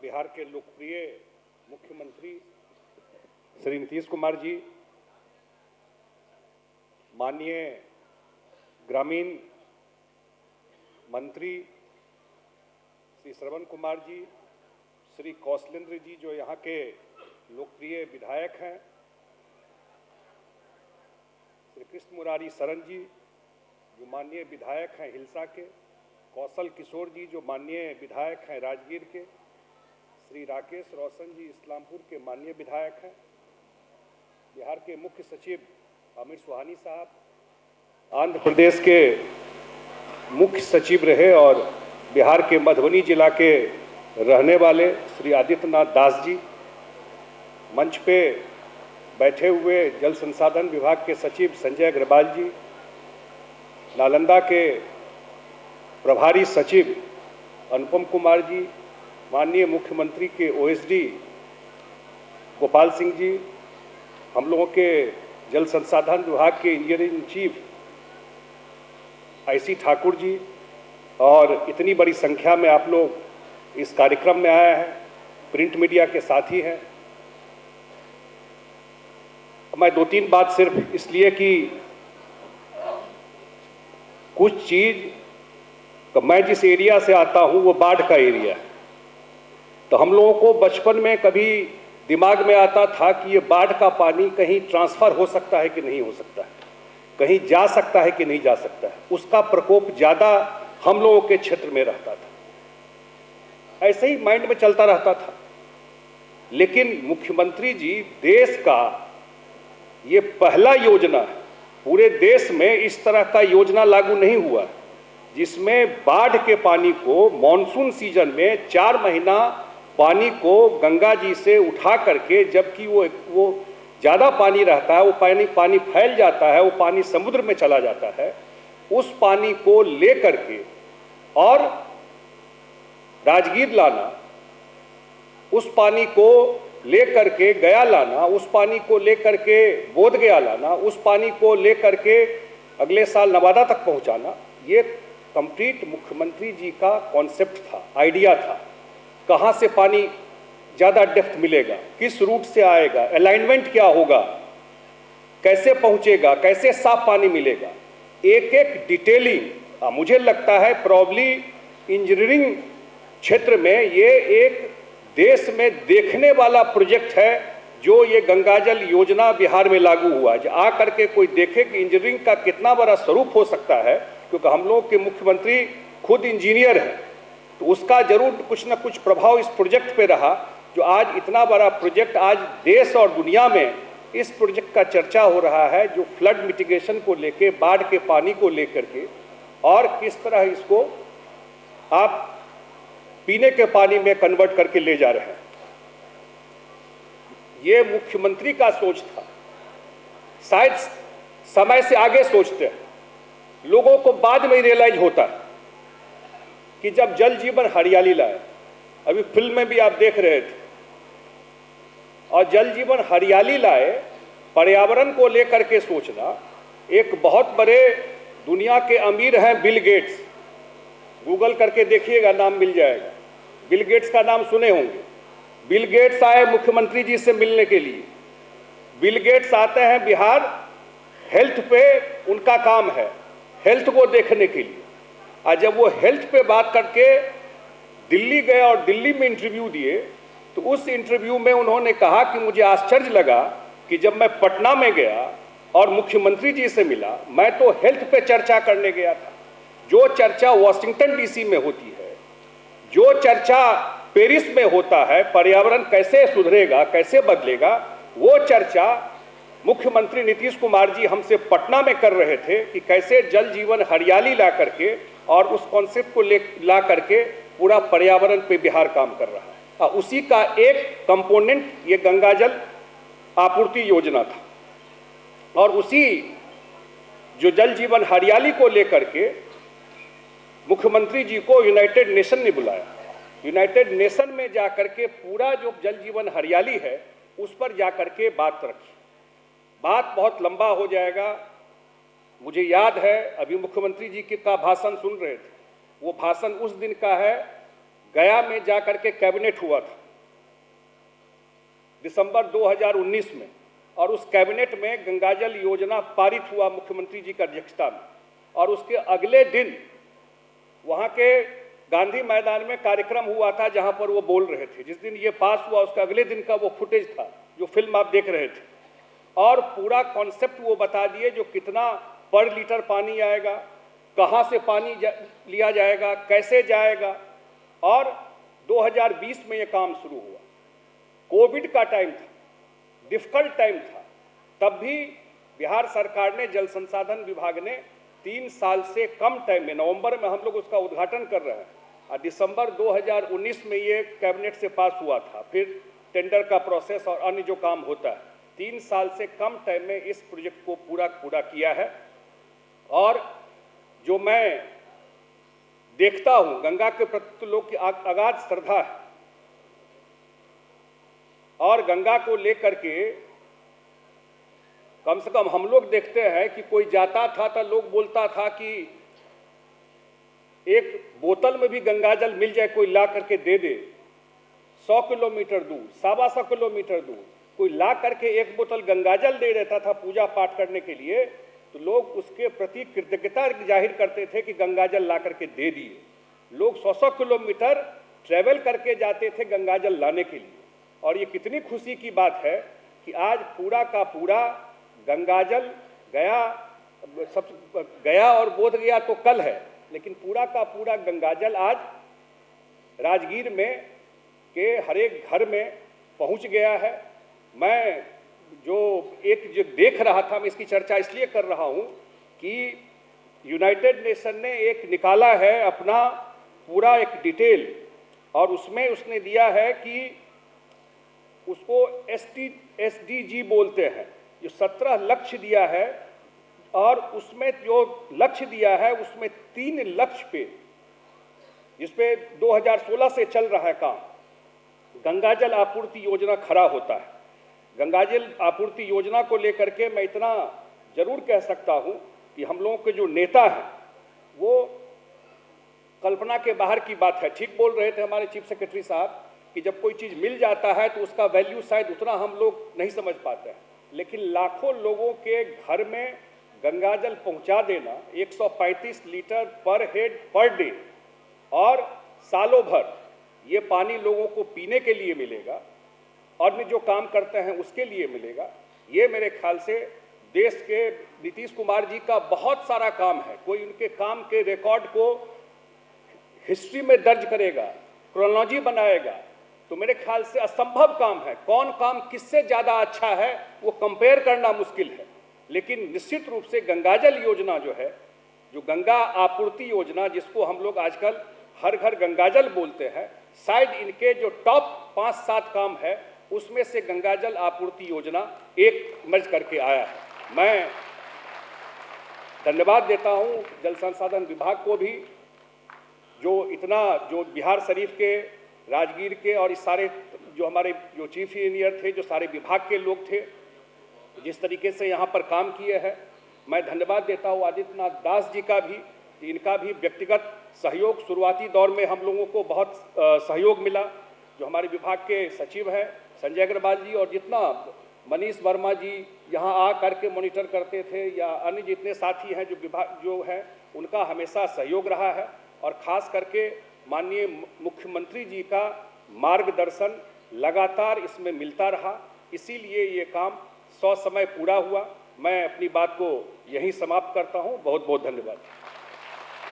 बिहार के लोकप्रिय मुख्यमंत्री श्री नीतीश कुमार जी, माननीय ग्रामीण मंत्री श्री श्रवण कुमार जी, श्री कौशलेंद्र जी जो यहाँ के लोकप्रिय विधायक हैं, श्री कृष्ण मुरारी शरण जी जो माननीय विधायक हैं हिलसा के, कौशल किशोर जी जो माननीय विधायक हैं राजगीर के, श्री राकेश रोशन जी इस्लामपुर के माननीय विधायक हैं, बिहार के मुख्य सचिव आमिर सुहानी साहब, आंध्र प्रदेश के मुख्य सचिव रहे और बिहार के मधुबनी जिला के रहने वाले श्री आदित्यनाथ दास जी, मंच पे बैठे हुए जल संसाधन विभाग के सचिव संजय अग्रवाल जी, नालंदा के प्रभारी सचिव अनुपम कुमार जी, माननीय मुख्यमंत्री के ओएसडी गोपाल सिंह जी, हम लोगों के जल संसाधन विभाग के engineer in chief I C Thakur ji और इतनी बड़ी संख्या में आप लोग इस कार्यक्रम में आए हैं, प्रिंट मीडिया के साथी हैं। मैं दो तीन बात सिर्फ इसलिए कि कुछ चीज तो मैं जिस एरिया से आता हूं वो बाढ़ का एरिया है, तो हम लोगों को बचपन में कभी दिमाग में आता था कि ये बाढ़ का पानी कहीं ट्रांसफर हो सकता है कि नहीं हो सकता है, कहीं जा सकता है कि नहीं जा सकता है, उसका प्रकोप ज़्यादा हम लोगों के क्षेत्र में रहता था, ऐसे ही माइंड में चलता रहता था। लेकिन मुख्यमंत्री जी देश का ये पहला योजना है, पूरे देश में इस तरह का योजना लागू नहीं हुआ जिसमें बाढ़ के पानी को मॉनसून सीजन में 4 महीना पानी को गंगा जी से उठा करके, जबकि वो ज़्यादा पानी रहता है, वो पानी फैल जाता है, वो पानी समुद्र में चला जाता है, उस पानी को ले करके और राजगीर लाना, उस पानी को ले करके गया लाना, उस पानी को ले करके बोधगया लाना, उस पानी को ले करके अगले साल नवादा तक पहुंचाना, ये कंप्लीट मुख्यमंत्री जी का कॉन्सेप्ट था, आइडिया था। कहाँ से पानी ज़्यादा डेप्थ मिलेगा, किस रूट से आएगा, अलाइनमेंट क्या होगा, कैसे पहुंचेगा, कैसे साफ पानी मिलेगा, एक एक डिटेलिंग। मुझे लगता है प्रॉब्ली इंजीनियरिंग क्षेत्र में ये एक देश में देखने वाला प्रोजेक्ट है जो ये गंगाजल योजना बिहार में लागू हुआ है। आ करके कोई देखे कि इंजीनियरिंग का कितना बड़ा स्वरूप हो सकता है, क्योंकि हम लोग के मुख्यमंत्री खुद इंजीनियर हैं, तो उसका जरूर कुछ ना कुछ प्रभाव इस प्रोजेक्ट पे रहा जो आज इतना बड़ा प्रोजेक्ट, आज देश और दुनिया में इस प्रोजेक्ट का चर्चा हो रहा है, जो फ्लड मिटिगेशन को लेके, बाढ़ के पानी को लेकर के और किस तरह इसको आप पीने के पानी में कन्वर्ट करके ले जा रहे हैं। ये मुख्यमंत्री का सोच था, शायद समय से आगे सोचते हैं, लोगों को बाद में रियलाइज होता है कि जब जल जीवन हरियाली लाए, अभी फिल्म में भी आप देख रहे थे, और जल जीवन हरियाली लाए, पर्यावरण को लेकर के सोचना। एक बहुत बड़े दुनिया के अमीर हैं बिल गेट्स, गूगल करके देखिएगा, नाम मिल जाएगा, बिल गेट्स का नाम सुने होंगे। बिल गेट्स आए मुख्यमंत्री जी से मिलने के लिए। बिल गेट्स आते हैं बिहार, हेल्थ पे उनका काम है, हेल्थ को देखने के लिए। आज जब वो हेल्थ पे बात करके दिल्ली गए और दिल्ली में इंटरव्यू दिए, तो उस इंटरव्यू में उन्होंने कहा कि मुझे आश्चर्य लगा कि जब मैं पटना में गया और मुख्यमंत्री जी से मिला, मैं तो हेल्थ पे चर्चा करने गया था। जो चर्चा वॉशिंगटन डीसी में होती है, जो चर्चा पेरिस में होता है, पर्यावरण कैसे सुधरेगा, कैसे बदलेगा, वो चर्चा मुख्यमंत्री नीतीश कुमार जी हमसे पटना में कर रहे थे कि कैसे जल जीवन हरियाली ला करके और उस कॉन्सेप्ट को ला करके पूरा पर्यावरण पे बिहार काम कर रहा है। उसी का एक कंपोनेंट ये गंगाजल आपूर्ति योजना था, और उसी जो जल जीवन हरियाली को लेकर के मुख्यमंत्री जी को यूनाइटेड नेशन ने बुलाया। यूनाइटेड नेशन में जाकर के पूरा जो जल जीवन हरियाली है उस पर जाकर के बात रखी। बात बहुत लंबा हो जाएगा। मुझे याद है अभी मुख्यमंत्री जी का भाषण सुन रहे थे, वो भाषण उस दिन का है, गया में जाकर के कैबिनेट हुआ था दिसंबर 2019 में, और उस कैबिनेट में गंगाजल योजना पारित हुआ मुख्यमंत्री जी की अध्यक्षता में, और उसके अगले दिन वहाँ के गांधी मैदान में कार्यक्रम हुआ था जहाँ पर वो बोल रहे थे। जिस दिन ये पास हुआ उसके अगले दिन का वो फुटेज था जो फिल्म आप देख रहे थे, और पूरा कॉन्सेप्ट वो बता दिए जो कितना पर लीटर पानी आएगा, कहाँ से पानी लिया जाएगा, कैसे जाएगा। और 2020 में ये काम शुरू हुआ। कोविड का टाइम था, डिफिकल्ट टाइम था, तब भी बिहार सरकार ने, जल संसाधन विभाग ने 3 साल से कम टाइम में, नवंबर में हम लोग उसका उद्घाटन कर रहे हैं और दिसंबर 2019 में ये कैबिनेट से पास हुआ था। फिर टेंडर का प्रोसेस और अन्य जो काम होता है, 3 साल से कम टाइम में इस प्रोजेक्ट को पूरा किया है। और जो मैं देखता हूं, गंगा के प्रति लोग की अगाध श्रद्धा है, और गंगा को लेकर के कम से कम हम लोग देखते हैं कि कोई जाता था तो लोग बोलता था कि एक बोतल में भी गंगाजल मिल जाए, कोई ला करके दे दे, 100 किलोमीटर दूर, 125 किलोमीटर दूर कोई ला करके एक बोतल गंगाजल दे देता था पूजा पाठ करने के लिए, तो लोग उसके प्रति कृतज्ञता जाहिर करते थे कि गंगाजल ला करके दे दिए। लोग 100 किलोमीटर ट्रैवल करके जाते थे गंगाजल लाने के लिए। और ये कितनी खुशी की बात है कि आज पूरा का पूरा गंगाजल गया और बोध गया तो कल है, लेकिन पूरा का पूरा गंगाजल आज राजगीर में के हर एक घर में पहुंच गया है। मैं जो देख रहा था, मैं इसकी चर्चा इसलिए कर रहा हूं कि यूनाइटेड नेशन ने एक निकाला है अपना पूरा एक डिटेल, और उसमें उसने दिया है कि उसको SDG बोलते हैं, जो 17 लक्ष्य दिया है, और उसमें जो लक्ष्य दिया है उसमें 3 लक्ष्य पे, जिसपे 2016 से चल रहा है काम, गंगाजल आपूर्ति योजना खड़ा होता है। गंगाजल आपूर्ति योजना को लेकर के मैं इतना जरूर कह सकता हूं कि हम लोगों के जो नेता हैं वो कल्पना के बाहर की बात है। ठीक बोल रहे थे हमारे चीफ सेक्रेटरी साहब कि जब कोई चीज़ मिल जाता है तो उसका वैल्यू शायद उतना हम लोग नहीं समझ पाते हैं, लेकिन लाखों लोगों के घर में गंगाजल पहुंचा देना, 135 लीटर पर हेड पर डे, और सालों भर ये पानी लोगों को पीने के लिए मिलेगा, और जो काम करते हैं उसके लिए मिलेगा। ये मेरे ख्याल से देश के नीतीश कुमार जी का बहुत सारा काम है। कोई उनके काम के रिकॉर्ड को हिस्ट्री में दर्ज करेगा, क्रोनोलॉजी बनाएगा, तो मेरे ख्याल से असंभव काम है। कौन काम किससे ज़्यादा अच्छा है वो कंपेयर करना मुश्किल है, लेकिन निश्चित रूप से गंगाजल योजना जो है, जो गंगा आपूर्ति योजना, जिसको हम लोग आजकल हर घर गंगाजल बोलते हैं, शायद इनके जो टॉप 5-7 काम है उसमें से गंगाजल आपूर्ति योजना एक मर्ज करके आया है। मैं धन्यवाद देता हूं जल संसाधन विभाग को भी, जो बिहार शरीफ के, राजगीर के और इस सारे जो हमारे जो चीफ इंजीनियर थे, जो सारे विभाग के लोग थे, जिस तरीके से यहाँ पर काम किए हैं। मैं धन्यवाद देता हूँ आदित्यनाथ दास जी का भी, इनका भी व्यक्तिगत सहयोग, शुरुआती दौर में हम लोगों को बहुत सहयोग मिला। जो हमारे विभाग के सचिव हैं संजय अग्रवाल जी, और जितना मनीष वर्मा जी यहाँ आ करके मॉनिटर करते थे, या अन्य जितने साथी हैं जो विभाग जो हैं, उनका हमेशा सहयोग रहा है। और ख़ास करके माननीय मुख्यमंत्री जी का मार्गदर्शन लगातार इसमें मिलता रहा, इसीलिए ये काम ससमय पूरा हुआ। मैं अपनी बात को यहीं समाप्त करता हूँ। बहुत बहुत धन्यवाद।